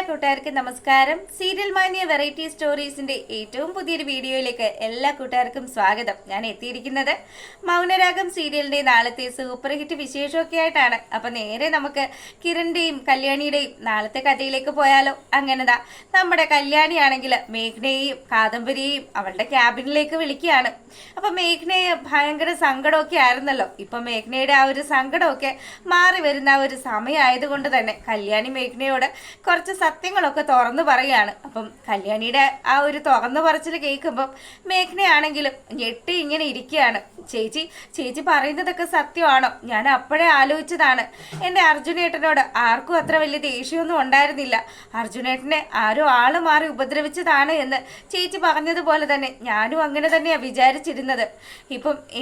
കൂട്ടുകാർക്കും നമസ്കാരം. Serial മാനിയ variety സ്റ്റോറീസിന്റെ ഏറ്റവും പുതിയൊരു വീഡിയോയിലേക്ക് എല്ലാ കൂട്ടുകാർക്കും സ്വാഗതം. ഞാൻ എത്തിയിരിക്കുന്നത് മൗനരാഗം സീരിയലിന്റെ നാളത്തെ സൂപ്പർ ഹിറ്റ് വിശേഷമൊക്കെ ആയിട്ടാണ്. അപ്പൊ നേരെ നമുക്ക് കിരണിന്റെയും കല്യാണിയുടെയും നാളത്തെ കഥയിലേക്ക് പോയാലോ. അങ്ങനെതാ നമ്മുടെ കല്യാണിയാണെങ്കിൽ മേഘ്നയെയും കാദംബരിയെയും അവളുടെ ക്യാബിനിലേക്ക് വിളിക്കുകയാണ്. അപ്പൊ മേഘ്നയെ ഭയങ്കര സങ്കടമൊക്കെ ആയിരുന്നല്ലോ. ഇപ്പൊ മേഘ്നയുടെ ആ ഒരു സങ്കടമൊക്കെ മാറി വരുന്ന ആ ഒരു സമയമായതുകൊണ്ട് തന്നെ കല്യാണി മേഘ്നയോട് കുറച്ച് സത്യങ്ങളൊക്കെ തുറന്നു പറയുകയാണ്. അപ്പം കല്യാണിയുടെ ആ ഒരു തുറന്നു പറച്ചിൽ കേൾക്കുമ്പം മേഘ്നയാണെങ്കിലും ഞെട്ടി ഇങ്ങനെ ഇരിക്കുകയാണ്. ചേച്ചി പറയുന്നതൊക്കെ സത്യമാണോ? ഞാൻ അപ്പോഴേ ആലോചിച്ചതാണ്. എൻ്റെ അർജുനേട്ടനോട് ആർക്കും അത്ര വലിയ ദേഷ്യമൊന്നും ഉണ്ടായിരുന്നില്ല. അർജുനേട്ടനെ ആരോ ആള് മാറി ഉപദ്രവിച്ചതാണ് എന്ന് ചേച്ചി പറഞ്ഞതുപോലെ തന്നെ ഞാനും അങ്ങനെ തന്നെയാണ് വിചാരിച്ചിരുന്നത്.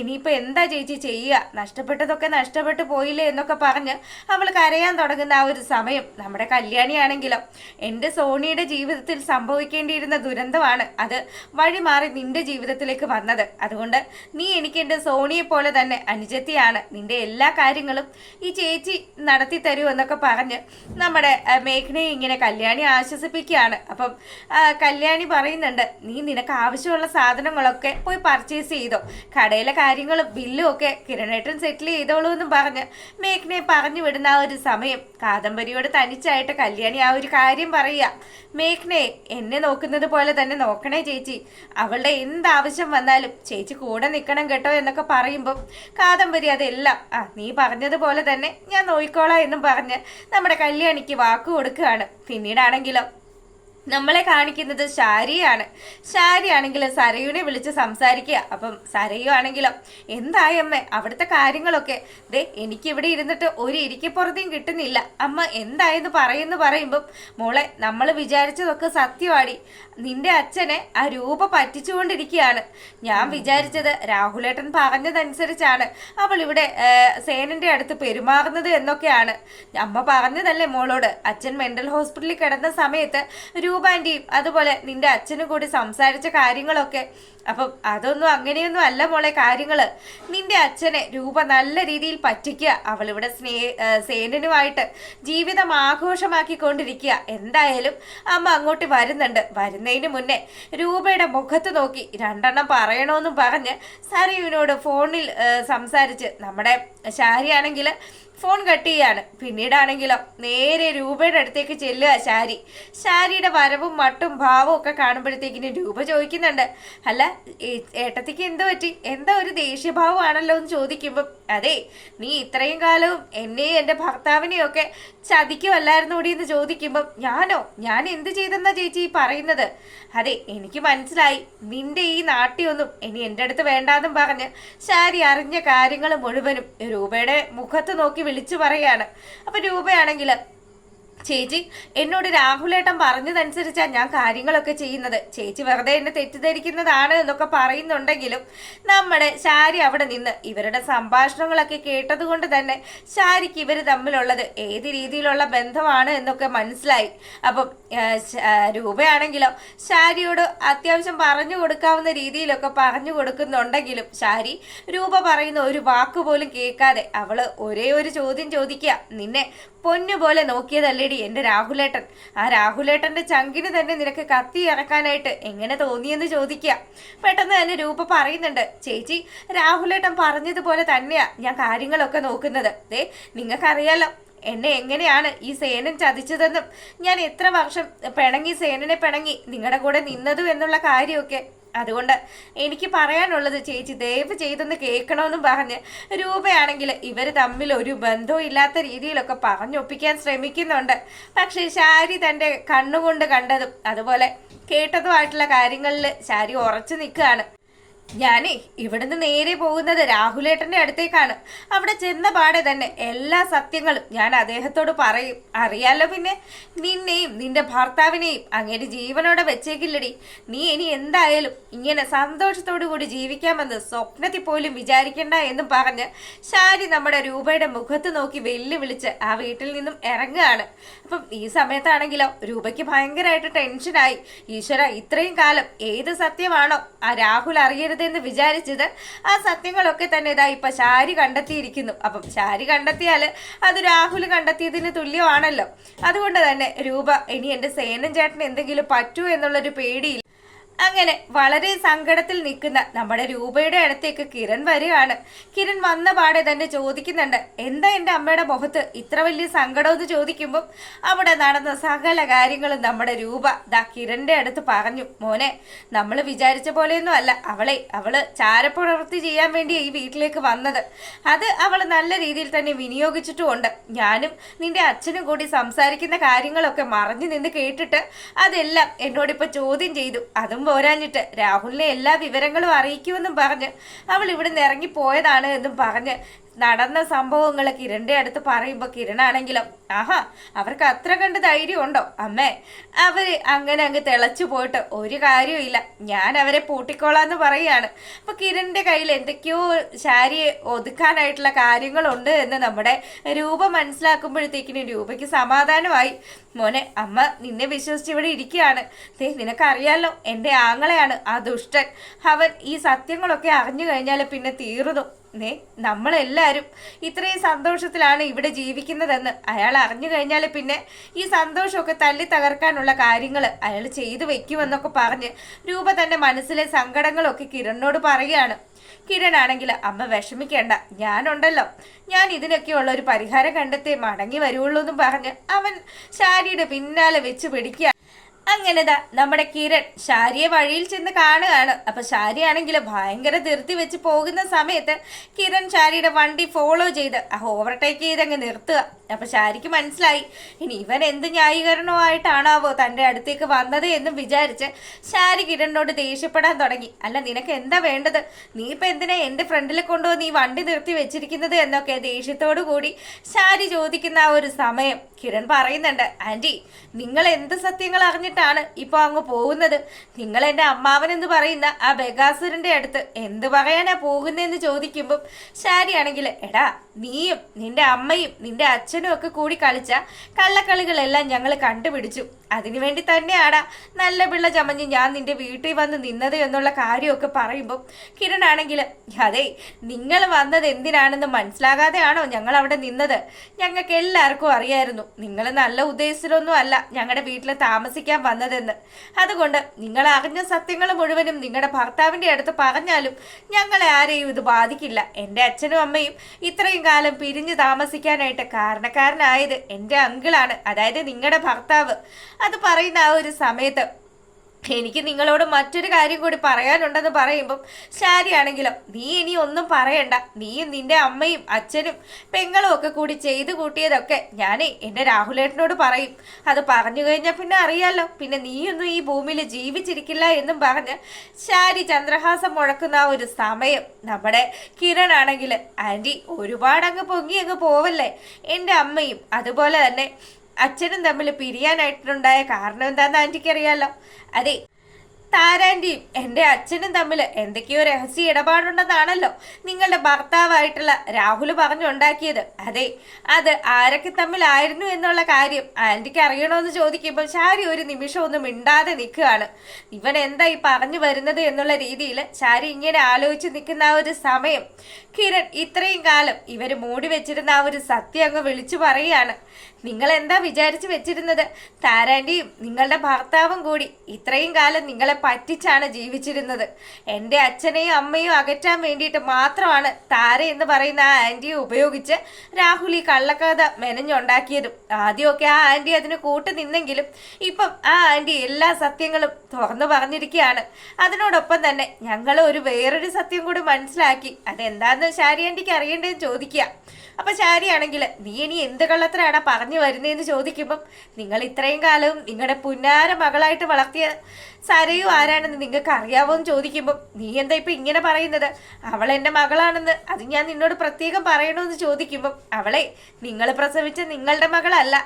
ഇനിയിപ്പോൾ എന്താ ചേച്ചി ചെയ്യുക? നഷ്ടപ്പെട്ടതൊക്കെ നഷ്ടപ്പെട്ടു പോയില്ലേ എന്നൊക്കെ പറഞ്ഞ് അവൾ കരയാൻ തുടങ്ങുന്ന ആ ഒരു സമയം നമ്മുടെ കല്യാണിയാണെങ്കിലോ എൻ്റെ സോണിയുടെ ജീവിതത്തിൽ സംഭവിക്കേണ്ടിയിരുന്ന ദുരന്തമാണ് അത് വഴി മാറി നിന്റെ ജീവിതത്തിലേക്ക് വന്നത്. അതുകൊണ്ട് നീ എനിക്ക് എൻ്റെ സോണിയെ പോലെ തന്നെ അനുജത്തിയാണ്. നിന്റെ എല്ലാ കാര്യങ്ങളും ഈ ചേച്ചി നടത്തി തരൂ എന്നൊക്കെ പറഞ്ഞ് നമ്മുടെ മേഘ്നയെ ഇങ്ങനെ കല്യാണി ആശ്വസിപ്പിക്കുകയാണ്. അപ്പം കല്യാണി പറയുന്നുണ്ട്, നീ നിനക്ക് ആവശ്യമുള്ള സാധനങ്ങളൊക്കെ പോയി പർച്ചേസ് ചെയ്തോ, കടയിലെ കാര്യങ്ങളും ബില്ലും ഒക്കെ കിരണേട്ടൻ സെറ്റിൽ ചെയ്തോളൂ എന്നും പറഞ്ഞ് മേഘ്നയെ പറഞ്ഞു വിടുന്ന ആ ഒരു സമയം കാദംബരിയോട് തനിച്ചായിട്ട് കല്യാണി ആ ഒരു കാര്യം പറയുക, മേഘ്നയെ എന്നെ നോക്കുന്നത് പോലെ തന്നെ നോക്കണേ ചേച്ചി, അവളുടെ എന്താവശ്യം വന്നാലും ചേച്ചി കൂടെ നിൽക്കണം കേട്ടോ എന്നൊക്കെ പറയുമ്പം കാദംബരി അതെല്ലാം നീ പറഞ്ഞതുപോലെ തന്നെ ഞാൻ നോയിക്കോളാം എന്നും പറഞ്ഞ് നമ്മുടെ കല്യാണിക്ക് വാക്ക് കൊടുക്കുകയാണ്. പിന്നീടാണെങ്കിലോ നമ്മളെ കാണിക്കുന്നത് ശാരിയാണെങ്കിലും സരയുനെ വിളിച്ച് സംസാരിക്കുക. അപ്പം സരയു ആണെങ്കിലോ എന്തായമ്മേ അവിടുത്തെ കാര്യങ്ങളൊക്കെ, എനിക്കിവിടെ ഇരുന്നിട്ട് ഒരു ഇരിക്കപ്പുറത്തേയും കിട്ടുന്നില്ല, അമ്മ എന്തായെന്ന് പറയുമ്പം മോളെ നമ്മൾ വിചാരിച്ചതൊക്കെ സത്യമാടി. നിന്റെ അച്ഛനെ ആ രൂപ പറ്റിച്ചുകൊണ്ടിരിക്കുകയാണ്. ഞാൻ വിചാരിച്ചത് രാഹുലേട്ടൻ പറഞ്ഞതനുസരിച്ചാണ് അവൾ ഇവിടെ സേനന്റെ അടുത്ത് പെരുമാറുന്നത് എന്നൊക്കെയാണ്. അമ്മ പറഞ്ഞതല്ലേ മോളോട്, അച്ഛൻ മെന്റൽ ഹോസ്പിറ്റലിൽ കിടന്ന സമയത്ത് രൂപാന്റിയും അതുപോലെ നിന്റെ അച്ഛനും കൂടി സംസാരിച്ച കാര്യങ്ങളൊക്കെ. അപ്പം അതൊന്നും അങ്ങനെയൊന്നും അല്ല മോളെ കാര്യങ്ങള്. നിന്റെ അച്ഛനെ രൂപ നല്ല രീതിയിൽ പറ്റിക്കുക, അവളിവിടെ സേനനുമായിട്ട് ജീവിതം ആഘോഷമാക്കിക്കൊണ്ടിരിക്കുക. എന്തായാലും അമ്മ അങ്ങോട്ട് വരുന്നതിന് മുന്നേ രൂപയുടെ മുഖത്ത് നോക്കി രണ്ടെണ്ണം പറയണമെന്നും പറഞ്ഞ് സരയുവിനോട് ഫോണിൽ സംസാരിച്ച് നമ്മുടെ ശാരിയാണെങ്കിൽ ഫോൺ കട്ട് ചെയ്യാണ്. പിന്നീടാണെങ്കിലോ നേരെ രൂപയുടെ അടുത്തേക്ക് ചെല്ലുക ശാരിയുടെ വരവും മട്ടും ഭാവവും ഒക്കെ കാണുമ്പോഴത്തേക്കിന് രൂപ ചോദിക്കുന്നുണ്ട്, അല്ല ഏട്ടത്തിക്ക് എന്തോ പറ്റി, എന്താ ഒരു ദേഷ്യഭാവമാണല്ലോ എന്ന് ചോദിക്കുമ്പം, അതെ നീ ഇത്രയും കാലവും എന്നെയും എൻ്റെ ഭർത്താവിനെയും ഒക്കെ ചതിക്കുമല്ലായിരുന്നോടി എന്ന് ചോദിക്കുമ്പം, ഞാൻ എന്ത് ചെയ്തെന്നാ ചേച്ചി പറയുന്നത്? അതെ എനിക്ക് മനസ്സിലായി, നിന്റെ ഈ നാട്യമൊന്നും ഇനി എൻ്റെ അടുത്ത് വേണ്ടാന്നും പറഞ്ഞ് ശാരി അറിഞ്ഞ കാര്യങ്ങൾ മുഴുവനും രൂപയുടെ മുഖത്ത് നോക്കി വിളിച്ചു പറയാണ്. അപ്പൊ രൂപയാണെങ്കിൽ, ചേച്ചി എന്നോട് രാഹുലേട്ടൻ പറഞ്ഞതനുസരിച്ചാണ് ഞാൻ കാര്യങ്ങളൊക്കെ ചെയ്യുന്നത്, ചേച്ചി വെറുതെ എന്നെ തെറ്റിദ്ധരിക്കുന്നതാണ് എന്നൊക്കെ പറയുന്നുണ്ടെങ്കിലും നമ്മുടെ ശാരി അവിടെ നിന്ന് ഇവരുടെ സംഭാഷണങ്ങളൊക്കെ കേട്ടത് കൊണ്ട് തന്നെ ശാരിക്ക് ഇവർ തമ്മിലുള്ളത് ഏത് രീതിയിലുള്ള ബന്ധമാണ് എന്നൊക്കെ മനസ്സിലായി. അപ്പം രൂപയാണെങ്കിലോ ശാരിയോട് അത്യാവശ്യം പറഞ്ഞു കൊടുക്കാവുന്ന രീതിയിലൊക്കെ പറഞ്ഞു കൊടുക്കുന്നുണ്ടെങ്കിലും ശാരി രൂപ പറയുന്ന ഒരു വാക്ക് പോലും കേൾക്കാതെ അവള് ഒരേ ഒരു ചോദ്യം ചോദിക്കുക, നിന്നെ പൊന്നുപോലെ നോക്കിയതല്ലേടി എൻ്റെ രാഹുലേട്ടൻ, ആ രാഹുലേട്ടന്റെ ചങ്കിന് തന്നെ നിനക്ക് കത്തി ഇറക്കാനായിട്ട് എങ്ങനെ തോന്നിയെന്ന് ചോദിക്കുക. പെട്ടെന്ന് തന്നെ രൂപ പറയുന്നുണ്ട്, ചേച്ചി രാഹുലേട്ടൻ പറഞ്ഞതുപോലെ തന്നെയാ ഞാൻ കാര്യങ്ങളൊക്കെ നോക്കുന്നത്. നിങ്ങൾക്കറിയാലോ എന്നെ എങ്ങനെയാണ് ഈ സേനൻ ചതിച്ചതെന്നും ഞാൻ എത്ര വർഷം സേനനെ പിണങ്ങി നിങ്ങളുടെ കൂടെ നിന്നതും എന്നുള്ള കാര്യമൊക്കെ. അതുകൊണ്ട് എനിക്ക് പറയാനുള്ളത് ചേച്ചി ദയവ് ചെയ്തൊന്ന് കേൾക്കണമെന്നും പറഞ്ഞ് രൂപയാണെങ്കിൽ ഇവർ തമ്മിൽ ഒരു ബന്ധവും ഇല്ലാത്ത രീതിയിലൊക്കെ പറഞ്ഞൊപ്പിക്കാൻ ശ്രമിക്കുന്നുണ്ട്. പക്ഷേ ശാരി തൻ്റെ കണ്ണുകൊണ്ട് കണ്ടതും അതുപോലെ കേട്ടതുമായിട്ടുള്ള കാര്യങ്ങളിൽ ശാരി ഉറച്ചു നിൽക്കുകയാണ്. ഞാനേ ഇവിടുന്ന് നേരെ പോകുന്നത് രാഹുലേട്ടന്റെ അടുത്തേക്കാണ്. അവിടെ ചെന്ന പാടെ തന്നെ എല്ലാ സത്യങ്ങളും ഞാൻ അദ്ദേഹത്തോട് പറയും. അറിയാലോ പിന്നെ, നിന്നെയും നിന്റെ ഭർത്താവിനെയും അങ്ങനെ ജീവനോടെ വെച്ചേക്കില്ലടി. നീ ഇനി എന്തായാലും ഇങ്ങനെ സന്തോഷത്തോടു കൂടി ജീവിക്കാമെന്ന് സ്വപ്നത്തിൽ പോലും വിചാരിക്കണ്ട എന്നും പറഞ്ഞ് ശാരി നമ്മുടെ രൂപയുടെ മുഖത്ത് നോക്കി വെല്ലുവിളിച്ച് ആ വീട്ടിൽ നിന്നും ഇറങ്ങുകയാണ്. ഇപ്പം ഈ സമയത്താണെങ്കിലോ രൂപയ്ക്ക് ഭയങ്കരമായിട്ട് ടെൻഷനായി. ഈശ്വര, ഇത്രയും കാലം ഏത് സത്യമാണോ ആ രാഹുൽ അറിയരുതെന്ന് വിചാരിച്ചത്, ആ സത്യങ്ങളൊക്കെ തന്നെ ഇതാ ഇപ്പൊ ശാരി കണ്ടെത്തിയിരിക്കുന്നു. അപ്പം ശാരി കണ്ടെത്തിയാൽ അത് രാഹുൽ കണ്ടെത്തിയതിന് തുല്യമാണല്ലോ. അതുകൊണ്ട് തന്നെ രൂപ ഇനി എന്റെ സേനൻ ചേട്ടന് എന്തെങ്കിലും പറ്റൂ എന്നുള്ളൊരു പേടിയിൽ അങ്ങനെ വളരെ സങ്കടത്തിൽ നിൽക്കുന്ന നമ്മുടെ രൂപയുടെ അടുത്തേക്ക് കിരൺ വരികയാണ്. കിരൺ വന്ന പാടെ തന്നെ ചോദിക്കുന്നുണ്ട്, എന്താ എൻ്റെ അമ്മയുടെ മുഖത്ത് ഇത്ര വലിയ സങ്കടം എന്ന് ചോദിക്കുമ്പം അവിടെ നടന്ന സകല കാര്യങ്ങളും നമ്മുടെ രൂപ കിരണിന്റെ അടുത്ത് പറഞ്ഞു. മോനെ, നമ്മൾ വിചാരിച്ച പോലെയൊന്നും അല്ല, അവള് ചാരപ്രവൃത്തി ചെയ്യാൻ വേണ്ടി ഈ വീട്ടിലേക്ക് വന്നത്. അത് അവൾ നല്ല രീതിയിൽ തന്നെ വിനിയോഗിച്ചിട്ടുമുണ്ട്. ഞാനും നിന്റെ അച്ഛനും കൂടി സംസാരിക്കുന്ന കാര്യങ്ങളൊക്കെ മറഞ്ഞു നിന്ന് കേട്ടിട്ട് അതെല്ലാം എന്നോടിപ്പോ ചോദ്യം ചെയ്തു. അതും പോരാഞ്ഞിട്ട് രാഹുലിനെ എല്ലാ വിവരങ്ങളും അറിയിക്കുമെന്നും പറഞ്ഞ് അവൾ ഇവിടുന്ന് ഇറങ്ങിപ്പോയതാണ് എന്നും പറഞ്ഞ് നടന്ന സംഭവങ്ങൾ കിരണിന്റെ അടുത്ത് പറയുമ്പോൾ കിരണാണെങ്കിലും ആഹാ, അവർക്ക് അത്ര കണ്ട് ധൈര്യം ഉണ്ടോ അമ്മേ? അവര് അങ്ങനെ അങ്ങ് തിളച്ചു പോയിട്ട് ഒരു കാര്യവും, ഞാൻ അവരെ പൂട്ടിക്കോളാന്ന് പറയാണ്. അപ്പൊ കിരണിന്റെ കയ്യിൽ എന്തൊക്കെയോ ശാരിയെ ഒതുക്കാനായിട്ടുള്ള കാര്യങ്ങളുണ്ട് എന്ന് നമ്മുടെ രൂപ മനസ്സിലാക്കുമ്പോഴത്തേക്കിനും രൂപയ്ക്ക് സമാധാനമായി. മോനെ, അമ്മ നിന്നെ വിശ്വസിച്ച് ഇവിടെ ഇരിക്കുകയാണ്. നിനക്കറിയാലോ, എൻ്റെ ആങ്ങളെയാണ് ആ ദുഷ്ടൻ. അവൻ ഈ സത്യങ്ങളൊക്കെ അറിഞ്ഞു കഴിഞ്ഞാൽ പിന്നെ തീർന്നു. നമ്മളെല്ലാവരും ഇത്രയും സന്തോഷത്തിലാണ് ഇവിടെ ജീവിക്കുന്നതെന്ന് അയാൾ അറിഞ്ഞു കഴിഞ്ഞാൽ പിന്നെ ഈ സന്തോഷമൊക്കെ തല്ലി തകർക്കാനുള്ള കാര്യങ്ങൾ അയാൾ ചെയ്തു വെക്കുമെന്നൊക്കെ പറഞ്ഞ് രൂപ തന്റെ മനസ്സിലെ സങ്കടങ്ങളൊക്കെ കിരണിനോട് പറയുകയാണ്. കിരൺ ആണെങ്കിൽ അമ്മ വിഷമിക്കേണ്ട, ഞാനുണ്ടല്ലോ, ഞാൻ ഇതിനൊക്കെയുള്ള ഒരു പരിഹാരം കണ്ടെത്തി മടങ്ങി വരുള്ളൂ എന്നും പറഞ്ഞ് അവൻ ശാരിയുടെ പിന്നാലെ വെച്ച് പിടിക്കുക. അങ്ങനെതാ നമ്മുടെ കിരൺ ശാരിയെ വഴിയിൽ ചെന്ന് കാണുകയാണ്. അപ്പൊ ശാരിയാണെങ്കിൽ ഭയങ്കര ധൃതി വെച്ച് പോകുന്ന സമയത്ത് കിരൺ ശാരിയുടെ വണ്ടി ഫോളോ ചെയ്ത് ഓവർടേക്ക് ചെയ്ത് അങ്ങ് നിർത്തുക. അപ്പൊ ശാരിക്ക് മനസ്സിലായി, ഇനി ഇവൻ എന്ത് ന്യായീകരണമായിട്ടാണാവോ തൻ്റെ അടുത്തേക്ക് വന്നത് എന്നും വിചാരിച്ച് ശാരി കിരണിനോട് ദേഷ്യപ്പെടാൻ തുടങ്ങി. അല്ല, നിനക്ക് എന്താ വേണ്ടത്? നീ ഇപ്പൊ എന്തിനാ എൻ്റെ ഫ്രണ്ടിൽ കൊണ്ടുവന്ന് ഈ വണ്ടി നിർത്തി വെച്ചിരിക്കുന്നത് എന്നൊക്കെ ദേഷ്യത്തോടു കൂടി ശാരി ചോദിക്കുന്ന ആ ഒരു സമയം കിരൺ പറയുന്നുണ്ട്, ആന്റി, നിങ്ങൾ എന്ത് സത്യങ്ങൾ അറിഞ്ഞിട്ടാണ് ഇപ്പൊ അങ്ങ് പോകുന്നത്? നിങ്ങൾ എൻ്റെ അമ്മാവനെന്ന് പറയുന്ന ആ ബഗാസുരന്റെ അടുത്ത് എന്ത് പറയാനാ പോകുന്നതെന്ന് ചോദിക്കുമ്പം ശാരിയാണെങ്കിൽ, എടാ, നീയും നിന്റെ അമ്മയും നിന്റെ അച്ഛനും ഒക്കെ കൂടി കളിച്ച കള്ളക്കളികളെല്ലാം ഞങ്ങൾ കണ്ടുപിടിച്ചു. അതിനുവേണ്ടി തന്നെയാടാ നല്ല പിള്ള ചമഞ്ഞ് ഞാൻ നിന്റെ വീട്ടിൽ വന്ന് നിന്നത് എന്നുള്ള കാര്യമൊക്കെ പറയുമ്പം കിരണാണെങ്കിൽ, അതെ, നിങ്ങൾ വന്നത് എന്തിനാണെന്ന് മനസ്സിലാകാതെയാണോ ഞങ്ങൾ അവിടെ നിന്നത്? ഞങ്ങൾക്ക് എല്ലാവർക്കും അറിയായിരുന്നു നിങ്ങൾ നല്ല ഉദ്ദേശത്തിലൊന്നും അല്ല ഞങ്ങളുടെ വീട്ടിൽ താമസിക്കാൻ വന്നതെന്ന്. അതുകൊണ്ട് നിങ്ങൾ അറിഞ്ഞ സത്യങ്ങൾ മുഴുവനും നിങ്ങളുടെ ഭർത്താവിൻ്റെ അടുത്ത് പറഞ്ഞാലും ഞങ്ങളെ ആരെയും ഇത് ബാധിക്കില്ല. എൻ്റെ അച്ഛനും അമ്മയും ഇത്രയും കാലം പിരിഞ്ഞു താമസിക്കാനായിട്ട് കാരണക്കാരനായത് എൻ്റെ അങ്കിളാണ്, അതായത് നിങ്ങളുടെ ഭർത്താവ്. അത് പറയുന്ന ആ ഒരു സമയത്ത് എനിക്ക് നിങ്ങളോട് മറ്റൊരു കാര്യം കൂടി പറയാനുണ്ടെന്ന് പറയുമ്പം ശാരിയാണെങ്കിലും, നീ ഇനി ഒന്നും പറയണ്ട, നീയും നിന്റെ അമ്മയും അച്ഛനും പെങ്ങളും ഒക്കെ കൂടി ചെയ്തു കൂട്ടിയതൊക്കെ ഞാനേ എൻ്റെ രാഹുലേട്ടനോട് പറയും. അത് പറഞ്ഞു കഴിഞ്ഞാൽ പിന്നെ അറിയാലോ, പിന്നെ നീയൊന്നും ഈ ഭൂമിയിൽ ജീവിച്ചിരിക്കില്ല എന്നും പറഞ്ഞ് ശാരി ചന്ദ്രഹാസം മുഴക്കുന്ന ആ ഒരു സമയം നമ്മുടെ കിരൺ ആണെങ്കിൽ, ആൻറ്റി, ഒരുപാട് അങ്ങ് പൊങ്ങി അങ്ങ് പോവല്ലേ? എൻ്റെ അമ്മയും അതുപോലെ തന്നെ അച്ഛനും തമ്മിൽ പിരിയാനായിട്ടുണ്ടായ കാരണം എന്താണെന്ന് ആൻറ്റിക്ക് അറിയാലോ. അതെ, താരാൻ്റെയും എൻ്റെ അച്ഛനും തമ്മിൽ എന്തൊക്കെയോ രഹസ്യ ഇടപാടുണ്ടെന്നാണല്ലോ നിങ്ങളുടെ ഭർത്താവായിട്ടുള്ള രാഹുൽ പറഞ്ഞുണ്ടാക്കിയത്. അതെ, അത് ആരൊക്കെ തമ്മിലായിരുന്നു എന്നുള്ള കാര്യം ആൻറ്റിക്ക് അറിയണമെന്ന് ചോദിക്കുമ്പോൾ ശാരി ഒരു നിമിഷം ഒന്നും മിണ്ടാതെ നിൽക്കുകയാണ്. ഇവൻ എന്താ ഈ പറഞ്ഞു വരുന്നത് എന്നുള്ള രീതിയിൽ ശാരി ഇങ്ങനെ ആലോചിച്ച് നിൽക്കുന്ന ആ ഒരു സമയം കിരൺ ഇത്രയും കാലം ഇവർ മൂടി വെച്ചിരുന്ന ആ ഒരു സത്യം അങ്ങ് വിളിച്ചു പറയുകയാണ്. നിങ്ങൾ എന്താ വിചാരിച്ചു വെച്ചിരുന്നത്? താരാൻ്റെയും നിങ്ങളുടെ ഭർത്താവും കൂടി ഇത്രയും കാലം നിങ്ങളെ പറ്റിച്ചാണ് ജീവിച്ചിരുന്നത്. എൻ്റെ അച്ഛനെയും അമ്മയും അകറ്റാൻ വേണ്ടിയിട്ട് മാത്രമാണ് താര എന്ന് പറയുന്ന ആ ആൻറ്റിയെ ഉപയോഗിച്ച് രാഹുൽ ഈ കള്ളക്കഥ മെനഞ്ഞുണ്ടാക്കിയതും. ആദ്യമൊക്കെ ആ ആൻറ്റി അതിന് കൂട്ടു നിന്നെങ്കിലും ഇപ്പം ആ ആൻറ്റി എല്ലാ സത്യങ്ങളും തുറന്നു പറഞ്ഞിരിക്കുകയാണ്. അതിനോടൊപ്പം തന്നെ ഞങ്ങൾ വേറൊരു സത്യം കൂടി മനസ്സിലാക്കി. അതെന്താന്ന് ശാരി ആൻറ്റിക്ക് അറിയേണ്ടതെന്ന് ചോദിക്കുക. അപ്പൊ ശാരിയാണെങ്കിൽ, നീ ഇനി എന്ത് കള്ളത്തിനാണ് പറഞ്ഞു വരുന്നതെന്ന് ചോദിക്കുമ്പം, നിങ്ങൾ ഇത്രയും കാലവും നിങ്ങളുടെ പുന്നാര മകളായിട്ട് വളർത്തിയ സരയു ആരാണെന്ന് നിങ്ങൾക്ക് അറിയാവോ എന്ന് ചോദിക്കുമ്പം, നീ എന്താ ഇപ്പൊ ഇങ്ങനെ പറയുന്നത്? അവൾ എൻ്റെ മകളാണെന്ന് അത് ഞാൻ നിന്നോട് പ്രത്യേകം പറയണമെന്ന് ചോദിക്കുമ്പം, അവളെ നിങ്ങൾ പ്രസവിച്ച നിങ്ങളുടെ മകളല്ല,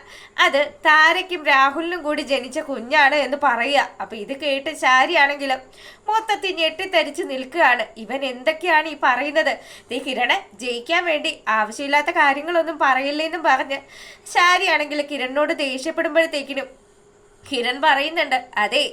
അത് താരയ്ക്കും രാഹുലിനും കൂടി ജനിച്ച കുഞ്ഞാണ് എന്ന് പറയുക. അപ്പൊ ഇത് കേട്ട് ശാരിയാണെങ്കിലും മൊത്തത്തിൽ ഞെട്ടിത്തരിച്ച് നിൽക്കുകയാണ്. ഇവൻ എന്തൊക്കെയാണ് ഈ പറയുന്നത്? കിരണെ ജയിക്കാൻ വേണ്ടി ആവശ്യമില്ലാത്ത കാര്യങ്ങളൊന്നും പറയില്ലേന്നും പറഞ്ഞ് ശാരി ശാരിയാണെങ്കിൽ കിരണിനോട് ദേഷ്യപ്പെടുമ്പോഴത്തേക്കിനും കിരൺ പറയുന്നുണ്ട്, അതെ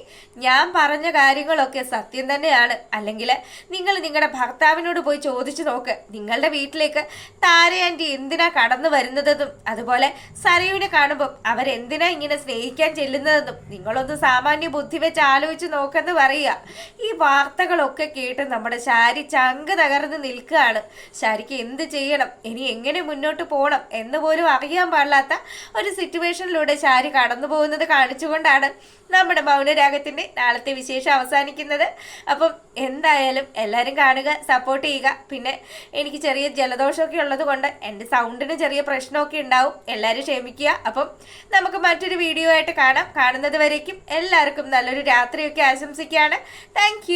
ഞാൻ പറഞ്ഞ കാര്യങ്ങളൊക്കെ സത്യം തന്നെയാണ്. അല്ലെങ്കിൽ നിങ്ങൾ നിങ്ങളുടെ ഭർത്താവിനോട് പോയി ചോദിച്ചു നോക്ക്, നിങ്ങളുടെ വീട്ടിലേക്ക് താര ആൻറ്റി എന്തിനാ കടന്നു വരുന്നതെന്നും അതുപോലെ സരയുവിനെ കാണുമ്പോൾ അവരെന്തിനാ ഇങ്ങനെ സ്നേഹിക്കാൻ ചെല്ലുന്നതെന്നും നിങ്ങളൊന്ന് സാമാന്യ ബുദ്ധി വെച്ച് ആലോചിച്ച് നോക്കെന്ന് പറയുക. ഈ വാർത്തകളൊക്കെ കേട്ട് നമ്മുടെ ശാരി ചങ്ക് തകർന്ന് നിൽക്കുകയാണ്. ശാരിക്ക് എന്ത് ചെയ്യണം, ഇനി എങ്ങനെ മുന്നോട്ട് പോകണം എന്ന് പോലും അറിയാൻ പാടില്ലാത്ത ഒരു സിറ്റുവേഷനിലൂടെ ശാരി കടന്നു പോകുന്നത് കാണിച്ചുകൊണ്ട് ാണ് നമ്മുടെ മൗനരാഗത്തിന്റെ നാളത്തെ വിശേഷം അവസാനിക്കുന്നത്. അപ്പം എന്തായാലും എല്ലാവരും കാണുക, സപ്പോർട്ട് ചെയ്യുക. പിന്നെ എനിക്ക് ചെറിയ ജലദോഷമൊക്കെ ഉള്ളത് കൊണ്ട് എൻ്റെ സൗണ്ടിന് ചെറിയ പ്രശ്നമൊക്കെ ഉണ്ടാവും, എല്ലാവരും ക്ഷമിക്കുക. അപ്പം നമുക്ക് മറ്റൊരു വീഡിയോ ആയിട്ട് കാണാം. കാണുന്നത് വരേക്കും എല്ലാവർക്കും നല്ലൊരു രാത്രിയൊക്കെ ആശംസിക്കുകയാണ്. താങ്ക്